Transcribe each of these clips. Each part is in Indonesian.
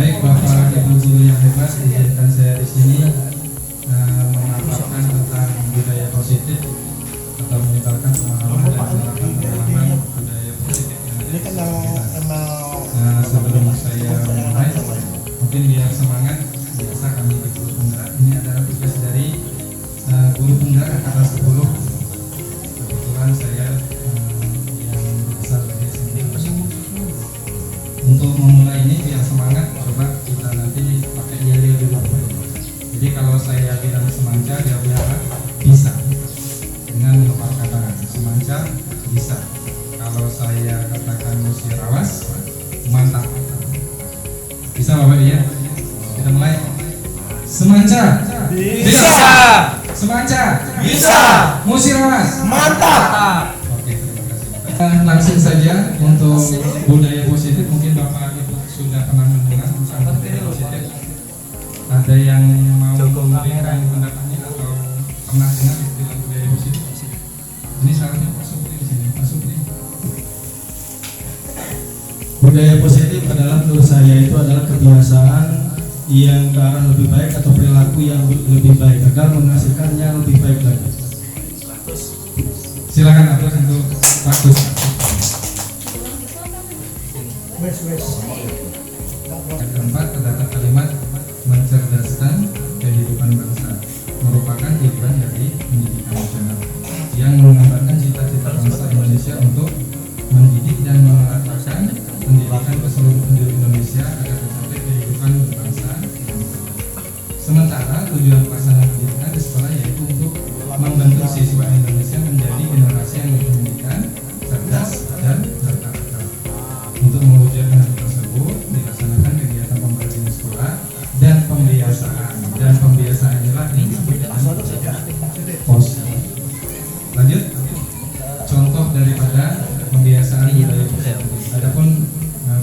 Baik Bapak Ibu guru yang hebat, izinkan saya di sini memaparkan tentang budaya positif atau menyebarkan pemahaman dan pengalaman budaya positif yang ada di sekitar. Sebelum saya mulai, mungkin biar semangat, biasa kami di guru penggerak ini adalah tugas dari guru penggerak angkatan 10. Kebetulan saya yang berasal dari sini. Untuk memulai ini biar semangat, coba kita nanti pakai yel dulu. Jadi kalau saya bilang semancar, dia bilang bisa dengan melempar tangan. Semancar bisa. Kalau saya katakan musirawas, mantap. Bisa Bapak ya? Kita mulai. Semancar bisa. Semancar bisa. Musirawas mantap. Oke, terima kasih. Langsung saja untuk budaya positif, mungkin Bapak Ibu sudah pernah mendengar tentang budaya positif. Ada yang mau memberikan pendapatnya atau pernah dengar istilah budaya positif? Ini sarannya Pak Supri di sini, Pak Supri. Budaya positif adalah, menurut saya, itu adalah kebiasaan yang ke arah lebih baik atau perilaku yang lebih baik agar menghasilkan yang lebih baik lagi. Silakan atas untuk bagus. Yang keempat terdapat kalimat mencerdaskan kehidupan bangsa, merupakan tujuan dari pendidikan nasional yang menggambarkan cita-cita bangsa Indonesia untuk mendidik dan meratakan pendidikan ke seluruh penduduk Indonesia agar mencapai kehidupan berbangsa. Sementara tujuan pelaksanaan pendidikan di sekolah yaitu untuk membentuk siswa Indonesia menjadi generasi yang berpendidikan, cerdas, dan berkarakter. Untuk mewujudkan hal tersebut, dilaksanakan kegiatan pembelajaran di sekolah dan pembiasaan. Dan pembiasaan inilah yang disebut dengan positif. Lanjut, contoh daripada pembiasaan budaya positif. Adapun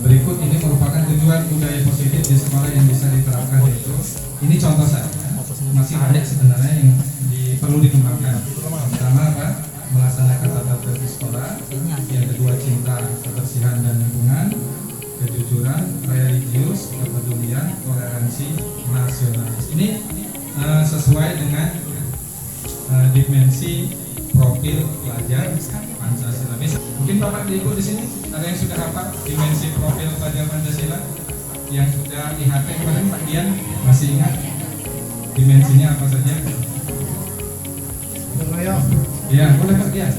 berikut ini merupakan tujuan budaya positif di sekolah yang bisa diterapkan, yaitu ini contoh saja. Masih banyak sebenarnya yang perlu dikembangkan. Pertama apa? Melaksanakan tata tertib di sekolah. Yang kedua, cinta, kebersihan dan lingkungan, kejujuran, religius, kepedulian, toleransi, nasionalis. Ini sesuai dengan dimensi profil pelajar Pancasila. Mungkin Bapak Ibu di sini ada yang sudah hafal dimensi profil pelajar Pancasila? Yang sudah IHT kemarin Pak Dian masih ingat dimensinya apa saja? Ya, boleh Pak Dian.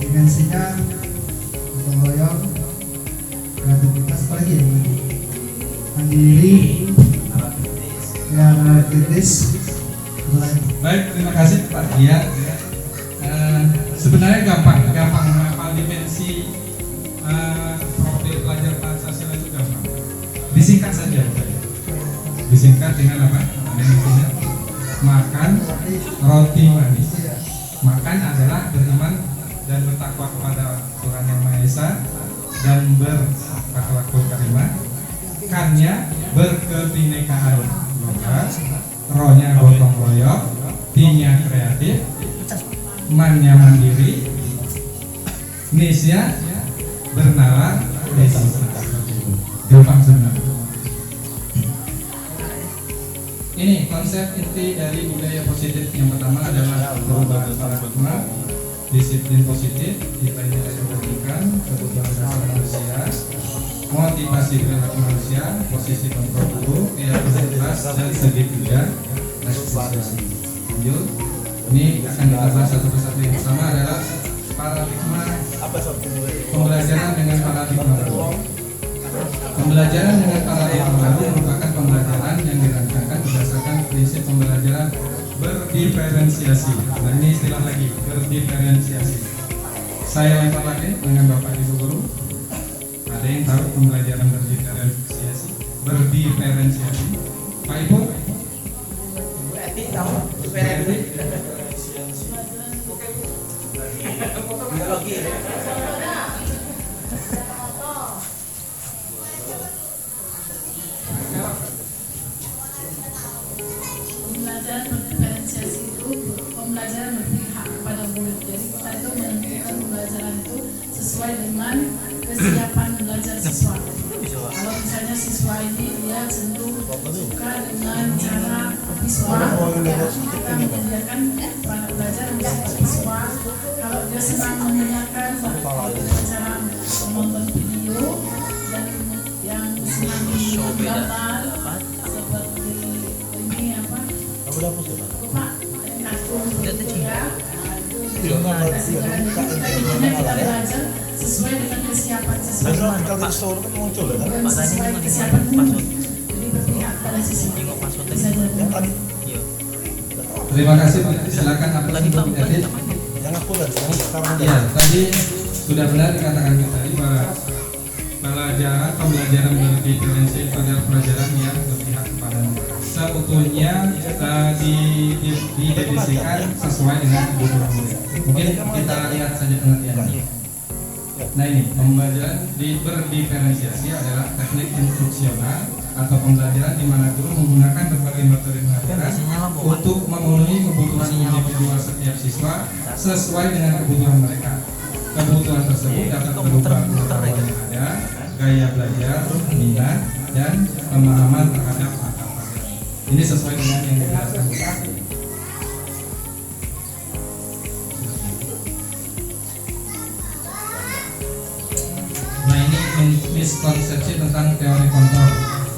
Dimensinya gotong royong, kreativitas, apa lagi ya? Mandiri, yang kritis. Baik, terima kasih Pak Dian. Sebenarnya gampang menghafal dimensi profil pelajar Pancasila itu gampang. Disingkat saja, disingkat dengan apa? Dimensinya makan roti manis. Makan adalah beriman dan bertakwa kepada Tuhan Yang Maha Esa dan berakhlakul karimah. Kannya berkebinekaan lokal, rohnya gotong royong, T-nya kreatif, man-nya mandiri, Nis-nya bernalar, desa. Gampang sebenarnya. Ini konsep inti dari budaya positif. Yang pertama adalah perubahan paradigma, disiplin positif, nilai-nilai kebaikan, kebutuhan dasar manusia, motivasi perilaku manusia, posisi kontrol tubuh, keyakinan ikhlas, dan segitiga realisasi. Lanjut, ini akan kita bahas satu persatu. Yang pertama adalah paradigma pembelajaran dengan paradigma baru. Pembelajaran dengan paradigma baru merupakan pembelajaran yang dirancangkan berdasarkan prinsip pembelajaran berdiferensiasi. Nah, ini istilah lagi, berdiferensiasi. Saya lempar lagi dengan Bapak Ibu guru. Ada yang tahu pembelajaran berdiferensiasi? Berdiferensiasi. Pak Ibu? Pembelajaran berdiferensiasi itu pembelajaran berpihak. tersebut. Jadi kita itu menentukan pembelajaran itu sesuai dengan kesiapan belajar siswa. Kalau misalnya siswa ini dia cenderung suka dengan cara visual, ya kita menyediakan perangkat belajar untuk siswa. Kalau dia senang mendengarkan, dengan cara menonton video, dan yang senang menggambar seperti ini apa? Pak, kartun gitu ya. Kita belajar sesuai dengan kesiapan siswa. Dan sesuai kesiapan guru. Jadi berpihak pada siswa. Bisa jadi. Terima kasih, silakan aplikasi untuk edit. Ya, tadi sudah benar dikatakan tadi bahwa pembelajaran berdiferensiasi pada pelajaran yang berpihak kepada seutuhnya didefinisikan sesuai dengan kebutuhan murid. Mungkin kita lihat saja pengertiannya. Nah ini, pembelajaran berdiferensiasi adalah teknik instruksional atau pembelajaran di mana guru menggunakan berbagai metode pengajaran untuk memenuhi kebutuhan individual setiap siswa sesuai dengan kebutuhan mereka. Kebutuhan tersebut dapat berupa pengetahuan yang ada, gaya belajar, minat, dan pemahaman terhadap mata pelajaran. Ini sesuai dengan yang dijelaskan. Nah ini miskonsepsi tentang teori kontrol.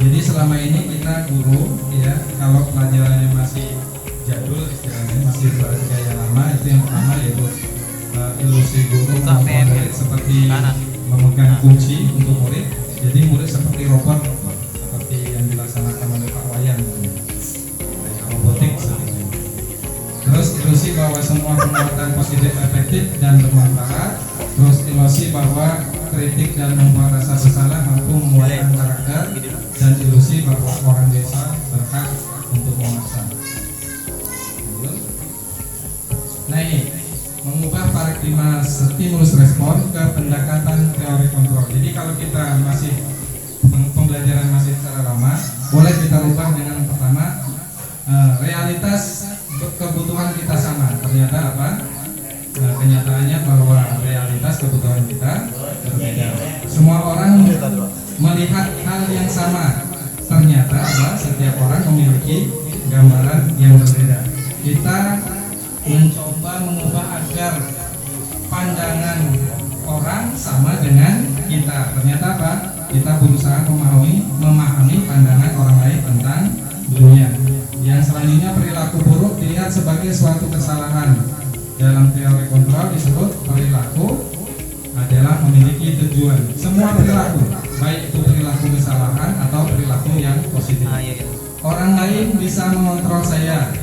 Jadi selama ini kita guru ya, kalau pelajarannya masih jadul istilahnya, masih bergaya lama, itu yang pertama yaitu ilusi guru membuat murid seperti memegang kunci untuk murid. Jadi murid seperti robot, seperti yang dilaksanakan oleh Pak Wayan, kayak robotik seperti itu. Terus ilusi bahwa semua penguatan positif efektif dan bermanfaat. Terus ilusi bahwa kritik dan membuat rasa bersalah mampu menguatkan karakter, dan ilusi bahwa orang desa berhak untuk memaksa. Nah ini mengubah paradigma stimulus respon ke pendekatan teori kontrol. Jadi kalau kita masih pembelajaran masih secara lama, boleh kita rubah dengan pertama realitas kebutuhan kita sama. Ternyata apa? Kenyataannya bahwa realitas kebutuhan kita berbeda. Semua orang melihat hal yang sama. Ternyata apa? Setiap orang memiliki gambaran yang berbeda. Kita mencoba mengubah agar pandangan orang sama dengan kita. Ternyata apa? Kita berusaha memahami pandangan orang lain tentang dunia. Yang selanjutnya, perilaku buruk dilihat sebagai suatu kesalahan. Dalam teori kontrol disebut perilaku adalah memiliki tujuan. Semua perilaku, baik itu perilaku kesalahan atau perilaku yang positif. Orang lain bisa mengontrol saya.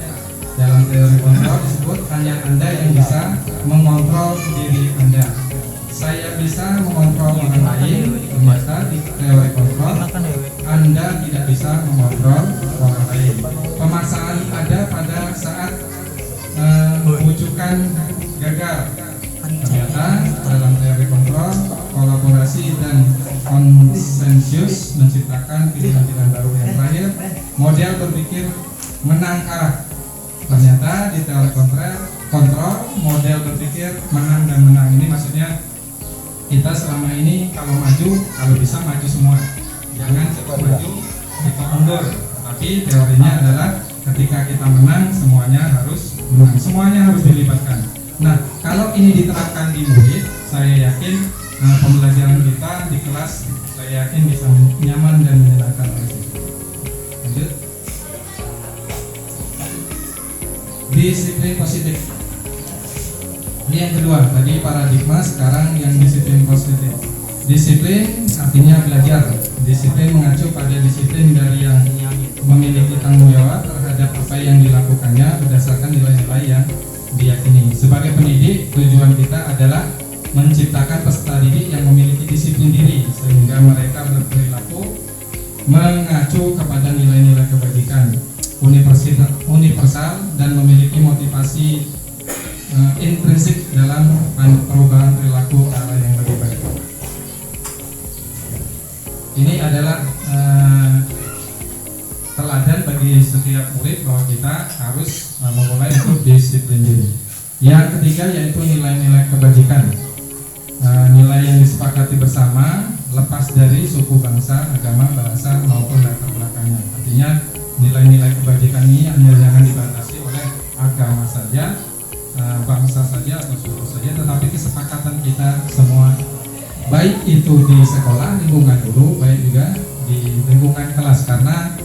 Dalam teori kontrol disebut hanya Anda yang bisa mengontrol diri Anda. Saya bisa mengontrol orang lain. Ternyata di teori kontrol Anda tidak bisa mengontrol orang lain. Pemaksaan ada pada saat bujukan gagal. Ternyata dalam teori kontrol, kolaborasi dan konsensus menciptakan pilihan-pilihan baru. Yang terakhir, model berpikir menang kalah. Ternyata di teori kontrol, model berpikir menang dan menang. Ini maksudnya kita selama ini kalau maju, kalau bisa maju semua. Jangan cepat maju, cepat mundur. Tapi teorinya adalah ketika kita menang, semuanya harus menang, semuanya harus dilibatkan. Nah, kalau ini diterapkan di murid, saya yakin pembelajaran kita di kelas, saya yakin bisa nyaman dan menyenangkan. Lanjut. Disiplin positif. Ini yang kedua, tadi paradigma, sekarang yang disiplin positif. Disiplin artinya belajar. Disiplin mengacu pada disiplin dari yang memiliki tanggung jawab terhadap apa yang dilakukannya berdasarkan nilai-nilai yang diyakini. Sebagai pendidik, tujuan kita adalah menciptakan peserta didik yang memiliki disiplin diri sehingga mereka berperilaku mengacu kepada nilai-nilai kebajikan, universal dan memiliki motivasi intrinsik dalam perubahan perilaku ke arah yang lebih baik. Ini adalah teladan bagi setiap murid bahwa kita harus memulai untuk disiplin diri. Yang ketiga yaitu nilai-nilai kebajikan. Nilai yang disepakati bersama lepas dari suku, bangsa, agama, bahasa maupun latar belakangnya. Artinya nilai-nilai kebajikan ini hanya jangan dibatasi oleh agama saja, bangsa saja atau suku saja, tetapi kesepakatan kita semua, baik itu di sekolah, lingkungan guru, baik juga di lingkungan kelas. Karena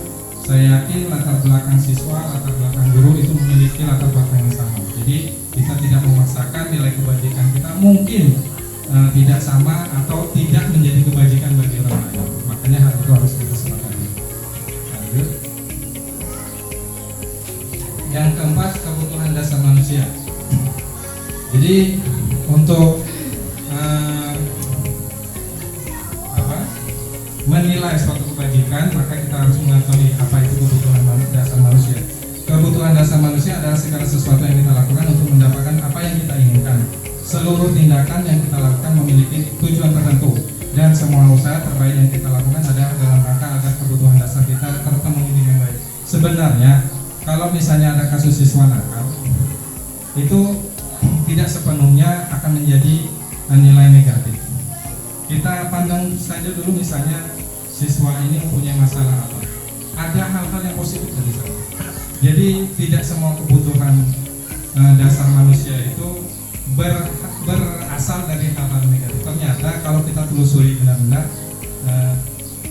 saya yakin latar belakang siswa, latar belakang guru itu memiliki latar belakang yang sama. Jadi kita tidak memaksakan nilai kebajikan kita mungkin tidak sama atau tidak menjadi kebajikan bagi orang lain. Makanya hal itu harus kita sepakati. Lanjut. Yang keempat, kebutuhan dasar manusia. Jadi untuk menilai suatu kebajikan, maka kita harus mengetahui apa itu kebutuhan dasar manusia. Kebutuhan dasar manusia adalah segala sesuatu yang kita lakukan untuk mendapatkan apa yang kita inginkan. Seluruh tindakan yang kita lakukan memiliki tujuan tertentu, dan semua usaha terbaik yang kita lakukan adalah dalam rangka agar kebutuhan dasar kita terpenuhi dengan baik. Sebenarnya kalau misalnya ada kasus siswa nakal, itu tidak sepenuhnya akan menjadi nilai negatif. Kita pandang saja dulu, misalnya siswa ini mempunyai masalah apa, ada hal-hal yang positif dari sana. Jadi tidak semua kebutuhan dasar manusia itu berasal dari hal-hal negatif. Ternyata kalau kita telusuri benar-benar,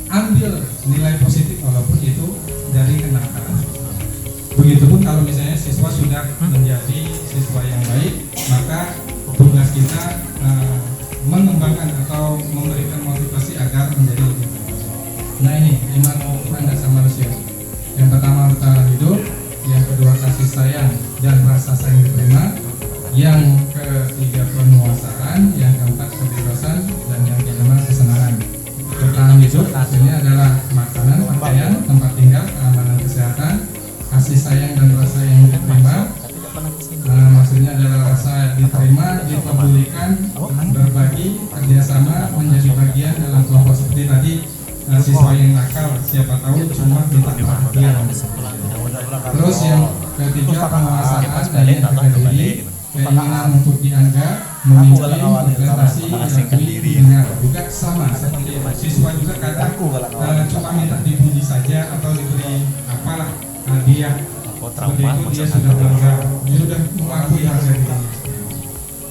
ambil nilai positif walaupun itu dari kenakalan. Begitupun kalau misalnya siswa sudah menjadi siswa yang baik, maka tugas kita mengembangkan atau memberikan motivasi agar menjadi lebih baik. Nah, ini 5 kebutuhan dasar manusia. Yang pertama bertahan hidup, yang kedua kasih sayang dan rasa sayang diterima, yang ketiga penguasaan, yang keempat kebebasan, dan yang kelima kesenangan. Bertahan hidup hasilnya adalah makanan, pakaian, tempat tinggal, keamanan kesehatan, kasih sayang dan rasa yang diterima. Maksudnya adalah rasa diterima, dipedulikan, berbagi, kerjasama, menjadi bagian dalam kelompok. Seperti tadi siswa yang nakal, siapa tahu cuma minta perhatian. Terus yang ketiga penguasaan, daya harga diri, keinginan untuk dianggap, memimpin, berprestasi, diakui, didengar. Juga sama seperti siswa juga kadang cuma minta dipuji saja atau diberi apalah hadiah. Seperti itu dia sudah bangga, dia sudah mengakui harga diri.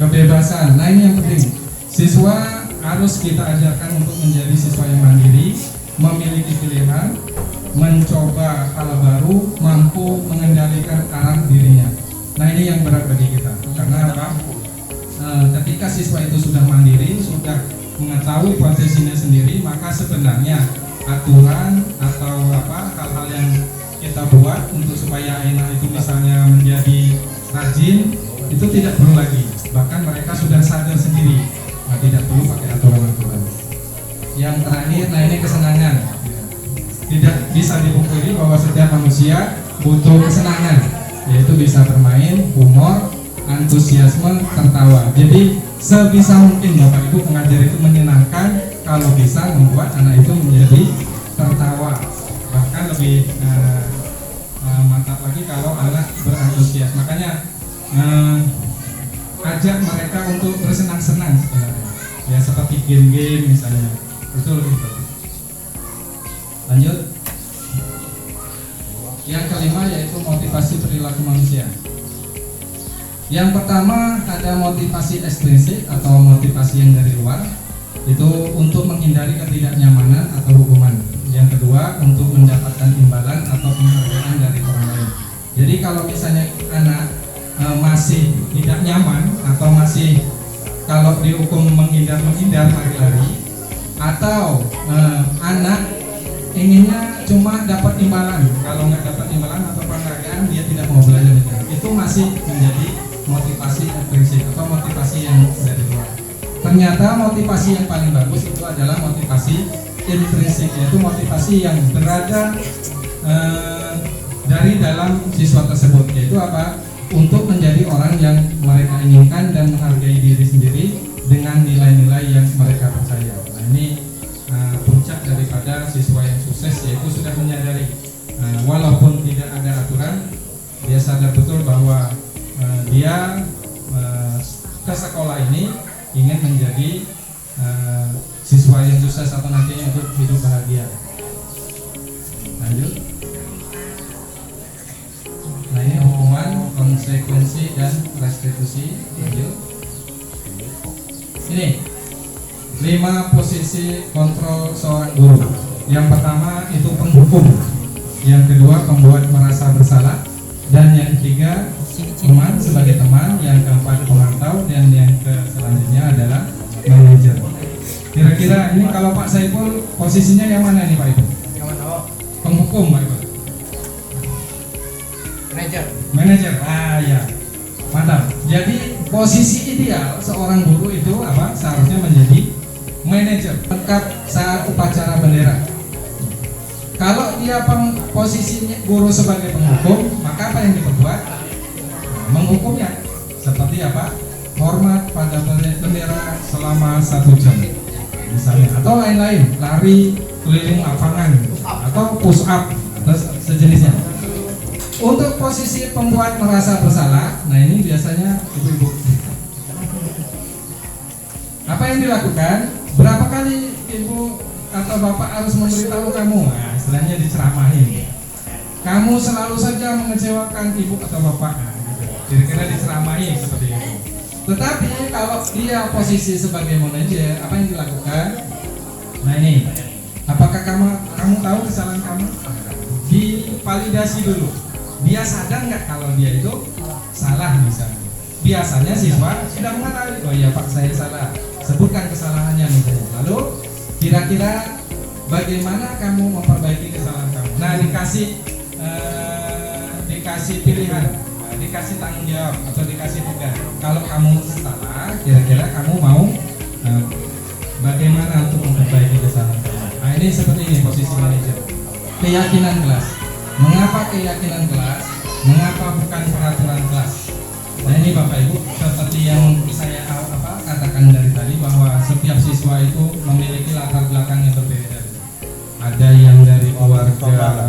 Kebebasan, nah ini yang penting. Siswa harus kita ajarkan untuk menjadi siswa yang mandiri, memiliki pilihan, mencoba hal baru, mampu mengendalikan arah dirinya. Nah ini yang berat bagi kita. Karena apa? Ketika siswa itu sudah mandiri, sudah mengetahui posisinya sendiri, maka sebenarnya aturan atau hal-hal yang kita buat untuk supaya anak itu misalnya menjadi rajin itu tidak perlu lagi. Bahkan mereka sudah sadar sendiri, tidak perlu pakai aturan-aturan. Yang terakhir, nah ini kesenangan. Tidak bisa dipungkiri bahwa setiap manusia butuh kesenangan, yaitu bisa bermain, humor, antusiasme, tertawa. Jadi sebisa mungkin Bapak Ibu mengajar itu menyenangkan, kalau bisa membuat anak itu menjadi tertawa. Bahkan lebih mantap lagi kalau anak berantusias. Makanya ajak mereka untuk bersenang-senang sebenarnya. Ya seperti game-game misalnya, itu lebih bagus. Lanjut. Yang kelima yaitu motivasi perilaku manusia. Yang pertama ada motivasi ekstrinsik atau motivasi yang dari luar, itu untuk menghindari ketidaknyamanan atau hukuman. Yang kedua untuk mendapatkan imbalan atau penghargaan dari orang lain. Jadi kalau misalnya anak masih tidak nyaman atau masih kalau dihukum menghindar lari-lari, atau anak inginnya cuma dapat imbalan, kalau nggak dapat imbalan atau penghargaan dia tidak mau belajar, itu masih menjadi motivasi ekstrinsik atau motivasi yang dari luar. Ternyata motivasi yang paling bagus itu adalah motivasi intrinsik, yaitu motivasi yang berada dari dalam siswa tersebut, yaitu apa? Untuk menjadi orang yang mereka inginkan dan menghargai diri sendiri dengan nilai-nilai yang mereka percaya. Nah ini puncak daripada siswa yang sukses, yaitu sudah menyadari walaupun tidak ada aturan, dia sadar betul bahwa dia ke sekolah ini ingin menjadi siswa yang sukses atau nantinya untuk hidup bahagia. Lanjut. Nah ini hukuman, konsekuensi dan restitusi. Lanjut. Ini 5 posisi kontrol seorang guru. Yang pertama itu penghukum, yang kedua pembuat merasa bersalah, dan yang ketiga teman sebagai teman, yang keempat pemantau, dan yang selanjutnya adalah manajer. Kira-kira ini kalau Pak Saiful posisinya yang mana nih Pak Ibu? Yang mana? Penghukum Pak Ibu. Manajer. Ah ya. Mantap. Jadi posisi ideal seorang guru itu apa? Seharusnya menjadi manajer lengkap saat upacara bendera. Kalau dia posisinya guru sebagai penghukum, maka apa yang diperbuat? Menghukumnya. Seperti apa? Hormat pada bendera selama 1 jam misalnya, atau lain-lain, lari keliling lapangan atau push up dan sejenisnya. Untuk posisi pembuat merasa bersalah, nah ini biasanya ibu-ibu. Apa yang dilakukan? Berapa kali ibu atau bapak harus memberitahu kamu? Nah, istilahnya diceramahin. Kamu selalu saja mengecewakan ibu atau bapak. Nah, gitu. Kira-kira diceramahin seperti itu. Tetapi kalau dia posisi sebagai manajer, apa yang dilakukan? Nah ini, apakah kamu tahu kesalahan kamu? Divalidasi dulu. Dia sadar nggak kalau dia itu salah misalnya. Biasanya siswa sudah mengetahui, oh iya Pak saya salah. Sebutkan kesalahannya misalnya. Lalu kira-kira bagaimana kamu memperbaiki kesalahan kamu? Nah dikasih pilihan, dikasih tanggung jawab atau dikasih tugas. Kalau kamu salah, kira-kira kamu mau bagaimana untuk memperbaiki kesalahan kamu? Nah ini seperti ini posisi manajer. Keyakinan kelas. Mengapa keyakinan kelas? Mengapa bukan peraturan kelas? Nah ini Bapak Ibu, seperti yang saya katakan dari tadi, bahwa setiap siswa itu memiliki latar belakang yang berbeda. Ada yang dari keluarga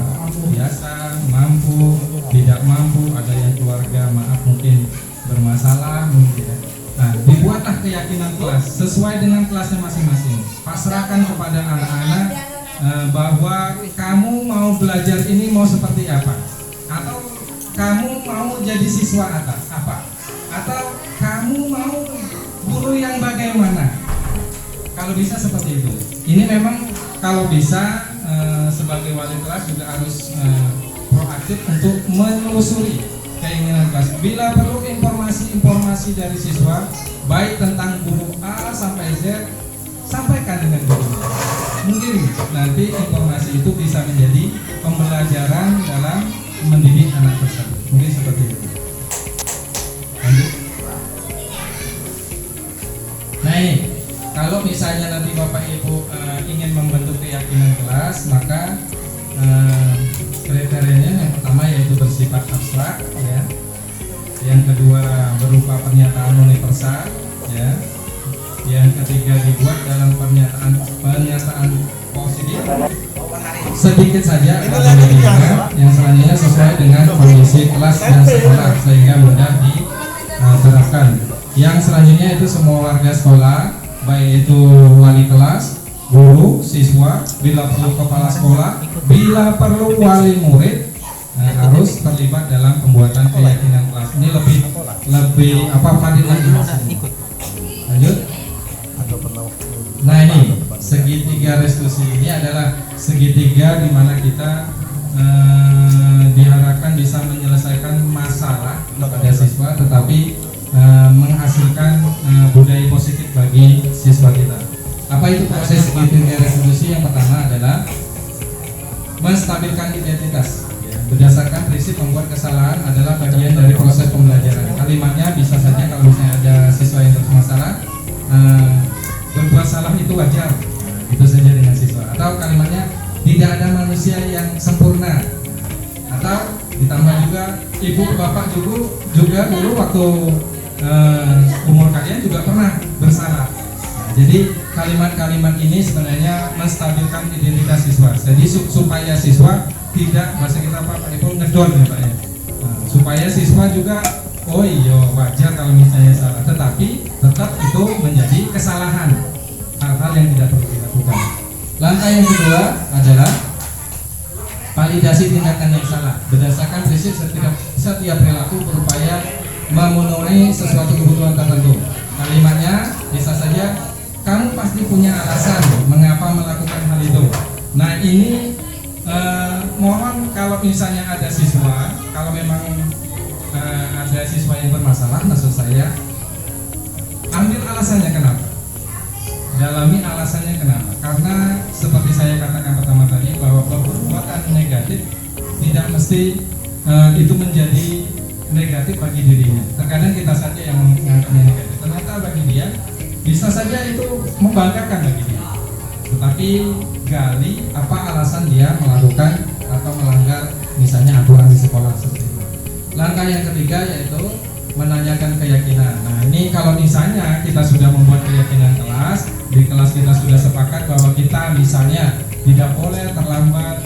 biasa, mampu, tidak mampu, ada yang keluarga mungkin bermasalah mungkin. Nah, dibuatlah keyakinan kelas sesuai dengan kelasnya masing-masing. Pasrahkan kepada anak-anak bahwa kamu mau belajar ini mau seperti apa, atau kamu mau jadi siswa apa, atau kamu mau guru yang bagaimana. Kalau bisa seperti itu. Ini memang kalau bisa sebagai wali kelas juga harus proaktif untuk menelusuri keinginan kelas. Bila perlu informasi dari siswa, baik tentang guru A sampai Z, sampaikan dengan guru. Mungkin nanti informasi itu bisa menjadi pembelajaran dalam mendidik anak tersebut. Mungkin seperti itu. Lanjut. Nah ini, kalau misalnya nanti Bapak Ibu ingin membentuk keyakinan kelas, maka kriterianya yang pertama yaitu bersifat abstrak, ya. Yang kedua berupa pernyataan universal, ya. Yang ketiga dibuat dalam pernyataan positif. Sedikit saja yang selanjutnya sesuai dengan kondisi kelas dan sekolah sehingga mudah diterapkan. Yang selanjutnya itu semua warga sekolah, baik itu wali kelas, guru, siswa, bila perlu kepala sekolah, bila perlu wali murid, harus terlibat dalam pembuatan keyakinan kelas. Ini lebih valid lagi. Lanjut. Nah ini segitiga restitusi ini adalah segitiga di mana kita diharapkan bisa menyelesaikan masalah pada siswa, tetapi menghasilkan budaya positif bagi siswa kita. Apa itu proses segitiga restitusi? Yang pertama adalah menstabilkan identitas. Berdasarkan prinsip membuat kesalahan adalah bagian dari proses pembelajaran. Kalimatnya bisa saja kalau misalnya ada siswa yang bermasalah, berbuat salah itu wajar, itu saja dengan siswa. Atau kalimatnya tidak ada manusia yang sempurna. Atau ditambah juga ibu bapak juga dulu waktu umur kalian juga pernah bersalah. Jadi kalimat-kalimat ini sebenarnya menstabilkan identitas siswa. Jadi supaya siswa tidak, bahasa kita Pak Ibu, ngedon ya Pak ya. Supaya siswa juga oh iya wajar kalau misalnya salah, tetapi tetap itu menjadi kesalahan, hal-hal yang tidak perlu dilakukan. Langkah yang kedua adalah validasi tindakan yang salah berdasarkan prinsip setiap perilaku berupaya memenuhi sesuatu kebutuhan tertentu. Kalimatnya bisa saja, kamu pasti punya alasan mengapa melakukan hal itu. Nah ini mohon kalau misalnya ada siswa, kalau memang ada siswa yang bermasalah, maksud saya ambil alasannya kenapa, dalami alasannya kenapa. Karena seperti saya katakan pertama tadi bahwa perbuatan negatif tidak mesti itu menjadi negatif bagi dirinya. Terkadang kita saja yang menganggapnya negatif, ternyata bagi dia bisa saja itu membanggakan bagi dia. Tetapi gali apa alasan dia melakukan atau melanggar misalnya aturan di sekolah seperti itu. Langkah yang ketiga yaitu menanyakan keyakinan. Nah ini kalau misalnya kita sudah membuat keyakinan kelas, di kelas kita sudah sepakat bahwa kita misalnya tidak boleh terlambat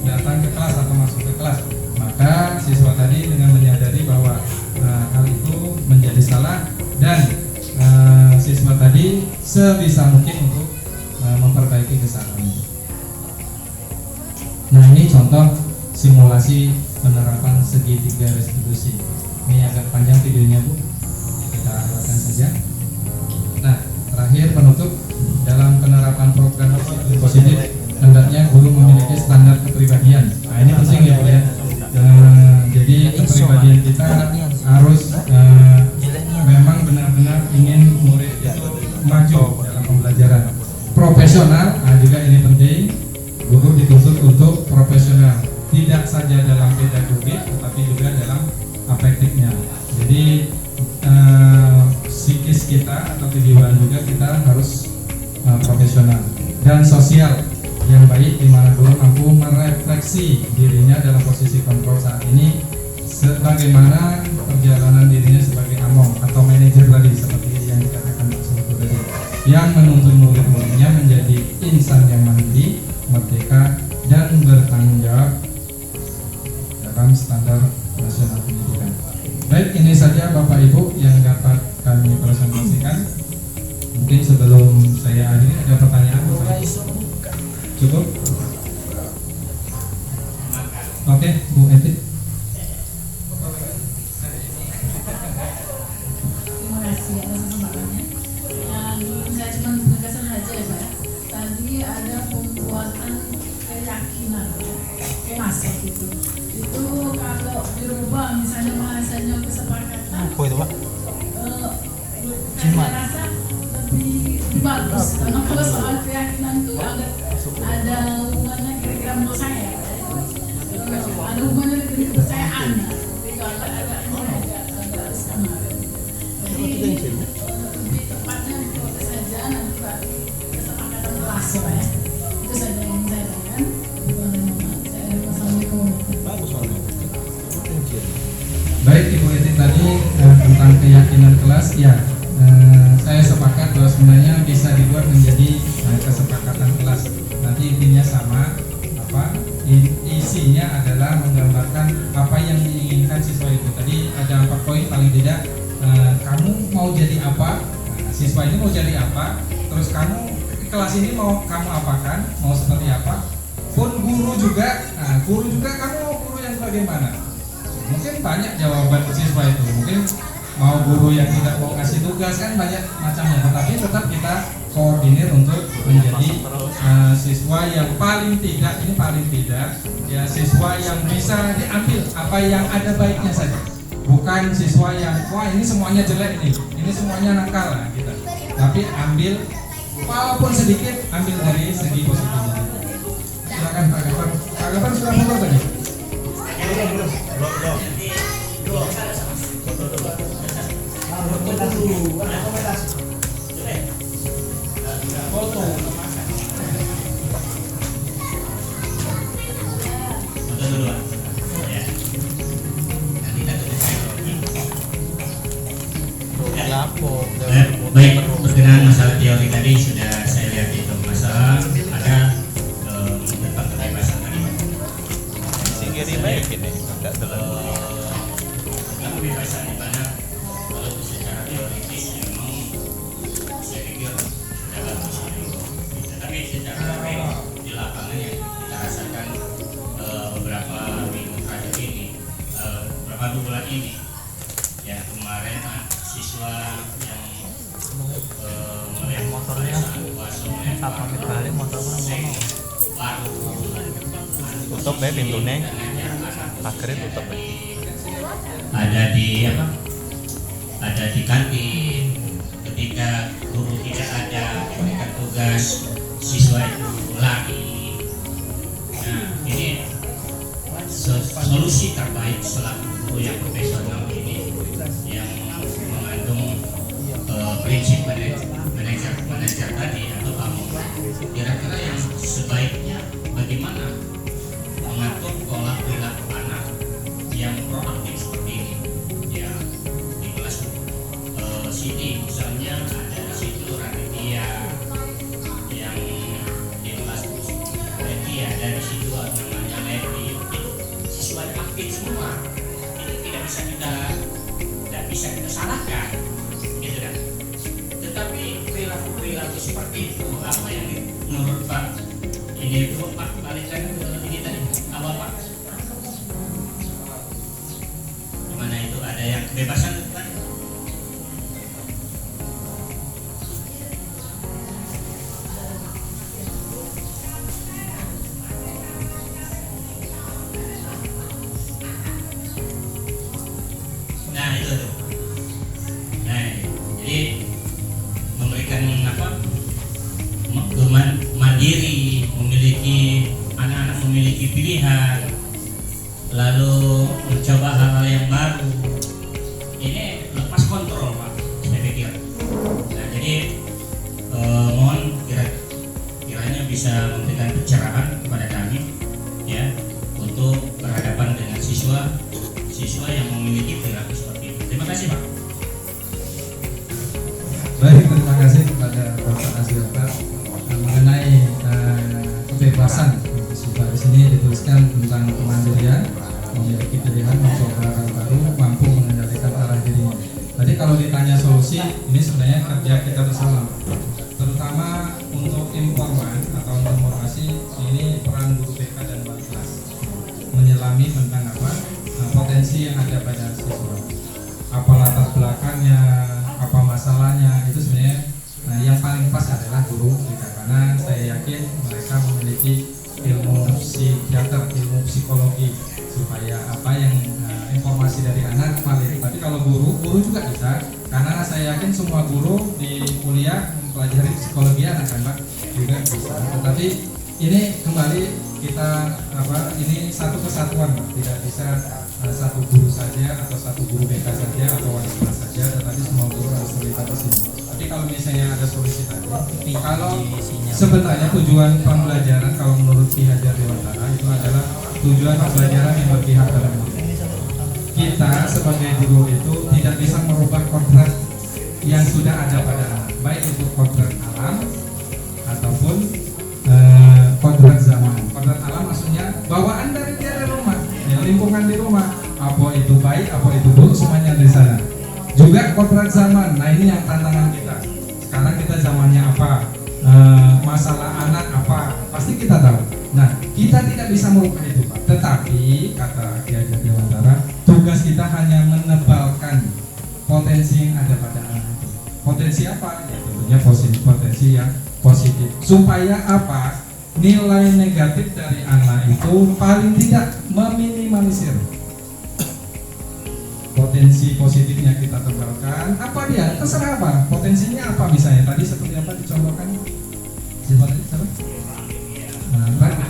datang ke kelas atau masuk ke kelas, maka siswa tadi dengan menyadari bahwa hal itu menjadi salah dan siswa tadi sebisa mungkin untuk memperbaiki kesalahan. Nah ini contoh simulasi penerapan segitiga restitusi. Ini agak panjang videonya Bu, kita lewatkan saja. Nah terakhir penutup, dalam penerapan program disiplin positif hendaknya guru memiliki standar kepribadian. Nah ini penting ya Bu ya. Jadi kepribadian kita harus memang benar-benar ingin murid itu maju dalam pembelajaran. Profesional, nah juga ini penting, guru dituntut untuk profesional, tidak saja dalam pedagogik tetapi juga dalam afektifnya. Jadi psikis kita atau kejiwaan juga kita harus profesional dan sosial yang baik, di mana guru mampu merefleksi dirinya dalam posisi kontrol saat ini, sebagaimana perjalanan dirinya sebagai among atau manajer tadi seperti yang dikatakan Pak Sunuko tadi, yang menuntun murid-muridnya menjadi insan yang mandiri, merdeka, dan bertanggung jawab dalam standar nasional pendidikan. Baik, ini saja Bapak Ibu yang dapat kami presentasikan. Mungkin sebelum saya akhiri ada pertanyaan Bapak Ibu? Cukup? Oke, Bu Eti. Terima kasih atas kesempatannya. Saya cuma penegasan saja ya Pak. Tadi ada pembuatan keyakinan, masa gitu. Itu kalau dirubah misalnya bahasanya kesepakatan. Apa itu Pak? Saya rasa lebih bagus. Karena kalau soal keyakinan itu ada hubungannya kira-kira menurut saya. Ada hubungannya dengan kepercayaan. Jadi kalau agak sama. Jadi lebih tepatnya itu saja nanti Pak, kesepakatan kelas ya Pak ya. Itu saja yang saya tanyakan. Assalamualaikum. Bagus banget. Baik Ibu Eti tadi tentang keyakinan kelas ya, saya sepakat bahwa sebenarnya bisa dibuat menjadi kesepakatan kelas. Nanti intinya sama, isinya adalah menggambarkan apa yang diinginkan siswa itu. Tadi ada 4 poin paling tidak. Kamu mau jadi apa? Siswa ini mau jadi apa? Terus kamu kelas ini mau kamu apakan? Mau seperti apa? Pun guru juga. Guru juga kamu mau guru yang bagaimana? Mungkin banyak jawaban siswa itu. Mungkin mau guru yang tidak mau ngasih tugas, kan banyak macamnya. Tetapi tetap kita koordinir untuk menjadi siswa yang paling tidak ya siswa yang bisa diambil apa yang ada baiknya saja. Bukan siswa yang wah ini semuanya jelek ini semuanya nakal lah gitu. Tapi ambil walaupun sedikit, ambil dari segi positifnya. Silakan Pak Gafar. Pak Gafar sudah foto tadi? Baik, berkenaan masalah teori tadi sudah saya lihat di masalah ada tentang kebebasan tadi. Singgiri baik ini, enggak terlalu. kebebasan di mana kalau secara teoritis memang saya pikir sudah bagus gitu. Tapi secara real di lapangan yang kita rasakan beberapa minggu terakhir ini, beberapa bulan ini, ya kemarin siswa yang melihat motornya saat pamit balik motornya baru tutup ya pintunya, pagarnya tutup ya. ada di kantin. Ketika guru tidak ada diberikan tugas, siswa itu lari. Nah, ini solusi terbaik selaku guru yang profesional ini yang mengandung prinsip manajer tadi atau kamu, kira-kira yang sebaiknya bagaimana mengatur pola perilaku anak yang proaktif seperti ini. Ya, di kelas Siti misalnya ada di situ Raditya, yang di kelas Leti ada di situ namanya Leti. Siswa aktif semua, itu tidak bisa kita salahkan, gitu kan. Tetapi perilaku seperti itu, apa yang menurut Pak ini itu Pak balikan ke ini tadi awal Pak, dimana itu ada yang kebebasan kan? Nah itu tuh. Nah jadi memberikan apa? Mandiri, memiliki anak-anak memiliki pilihan, lalu mencoba hal-hal yang baru. Ini lepas kontrol Pak, saya pikir. Nah jadi mohon kiranya bisa memberikan pencerahan kepada kami, ya, untuk berhadapan dengan siswa yang memiliki perilaku seperti itu. Terima kasih Pak. Baik, terima kasih kepada Bapak Asyata mengenai kebebasan untuk siswa. Di sini dituliskan tentang kemandirian, memiliki pilihan, mencoba hal baru, mampu mengendalikan arah dirinya. Tadi kalau ditanya solusi, ini sebenarnya kerja kita bersama, terutama untuk informan atau informasi. Ini peran guru BK dan wali kelas menyelami tentang apa potensi yang ada pada siswa, apa latar belakangnya, apa masalahnya. Itu sebenarnya yang paling pas adalah guru BK, karena saya yakin mereka memiliki ilmu psikiater, ilmu psikologi, supaya apa yang informasi dari anak valid. Tapi kalau guru juga bisa, karena saya yakin semua guru di kuliah mempelajari psikologi anak kan Pak, juga bisa. Tetapi ini kembali kita ini satu kesatuan Pak, tidak bisa satu guru saja atau satu guru BK saja atau wali kelas saja, tetapi semua guru harus terlibat di sini. Tapi kalau misalnya ada solusi tadi, kalau sebenarnya tujuan pembelajaran kalau menurut Ki Hajar Dewantara itu adalah tujuan pembelajaran yang berpihak pada murid. Kita sebagai guru itu tidak bisa merubah kodrat yang sudah ada pada anak, baik itu kodrat alam ataupun kodrat zaman. Kodrat alam maksudnya bawaan dari rumah, ya, lingkungan di rumah, apa itu baik, apa itu buruk, semuanya di sana. Juga kodrat zaman. Nah ini yang tantangan kita. Sekarang kita zamannya apa? Masalah anak apa? Pasti kita tahu. Nah kita tidak bisa merubah itu Pak. Tetapi kata Ki Hajar Dewantara, tugas kita hanya menebalkan potensi yang ada pada anak itu. Potensi apa? Ya tentunya potensi yang positif. Supaya apa? Nilai negatif dari anak itu paling tidak meminimalisir. Potensi positifnya kita tebalkan. Apa dia? Terserah apa. Potensinya apa misalnya? Tadi seperti apa dicontohkan? Siapa tadi?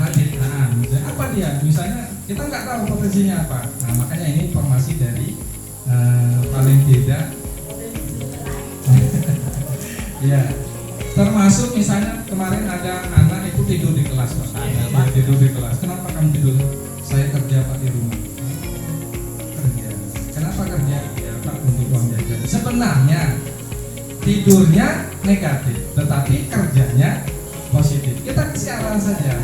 Rajin. Nah, apa dia? Misalnya kita nggak tahu potensinya apa. Nah makanya ini informasi dari paling tidak. Ya. Termasuk misalnya kemarin ada anak itu tidur di kelas Pak. Tidur di kelas. Kenapa kamu tidur? Saya kerja Pak di rumah. Kerja. Kenapa kerja? Ya Pak untuk uang jajan. Sebenarnya tidurnya negatif, tetapi kerjanya positif. Kita kasih arahan saja.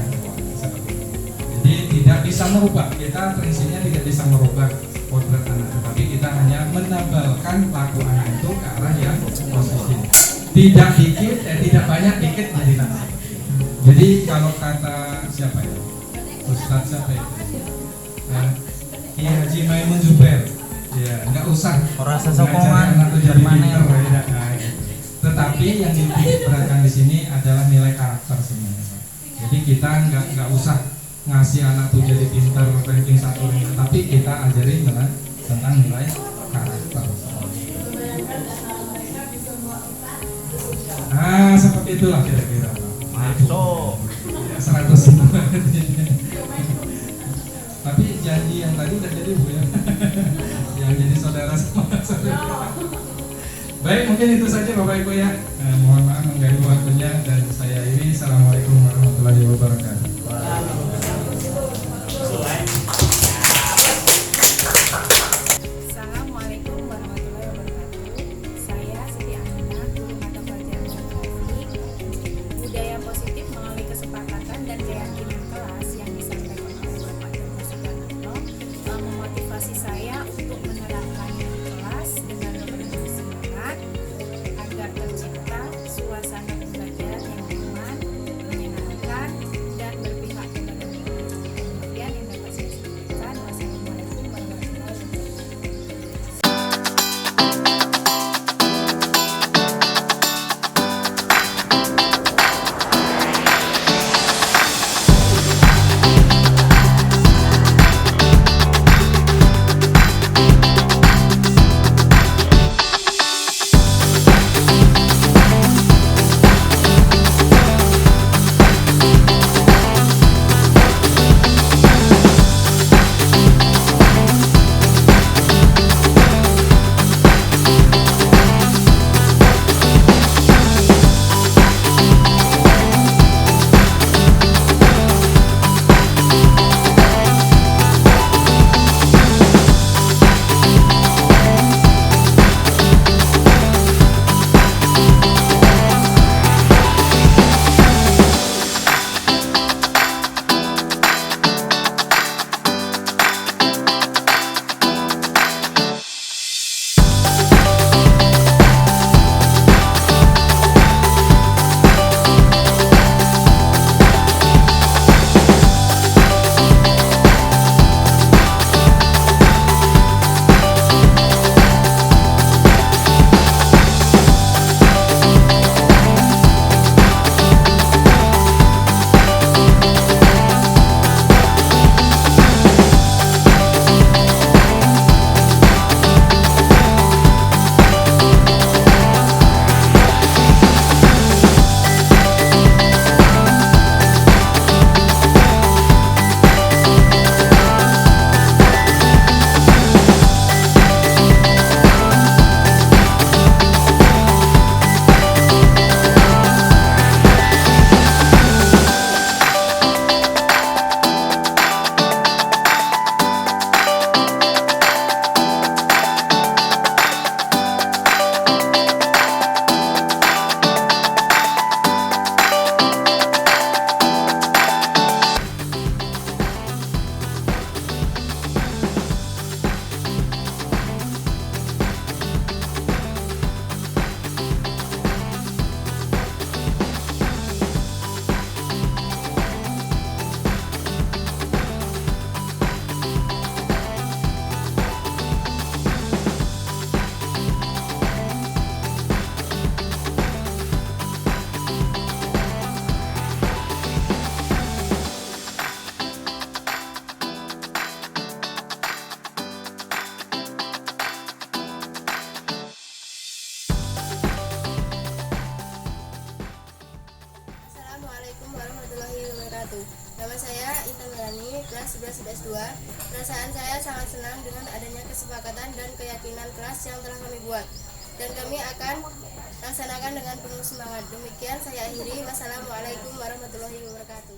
Jadi tidak bisa merubah. Kita prinsipnya tidak bisa merubah kodrat anak, tetapi kita hanya menabalkan laku anak itu ke arah yang positif. Tidak dikit, tidak banyak, dikit jadi nanti. Jadi kalau kata siapa ya? Ustadz siapa itu? Kiai Haji Maimun Zubair. Ya, nggak usah Ora ngajari sesokongan anak itu jadi Jerman pinter, ya. ya, nah, gitu. Tetapi yang diperhatikan di sini adalah nilai karakter sebenarnya. Jadi kita nggak usah ngasih anak tuh jadi pinter ranking 1, tapi kita ajarin tentang nilai karakter. Ah, seperti itulah kira-kira. Masuk. 100 semua. Tapi janji yang tadi udah jadi Bu ya. Yang jadi saudara sama saudara. Baik, mungkin itu saja Bapak Ibu ya. Mohon maaf mengganggu waktunya dan saya ini. Assalamualaikum warahmatullahi wabarakatuh. Assalamualaikum warahmatullahi wabarakatuh. Saya Siti Aminah, guru mata pelajaran geografi. Budaya positif melalui kesepakatan dan keyakinan kelas yang disampaikan oleh Bapak Dr. Sudarmanto memotivasi saya untuk menerapkannya di kelas dengan penuh semangat agar tercipta suasana belajar yang aman, menyenangkan, dan berpihak kepada murid. Kemudian yang dapat saya sampaikan, wassalamualaikum warahmatullahi wabarakatuh. Assalamualaikum warahmatullahi wabarakatuh. Nama saya Intan Rani, kelas 11 IPS 2. Perasaan saya sangat senang dengan adanya kesepakatan dan keyakinan kelas yang telah kami buat. Dan kami akan laksanakan dengan penuh semangat. Demikian saya akhiri. Wassalamualaikum warahmatullahi wabarakatuh.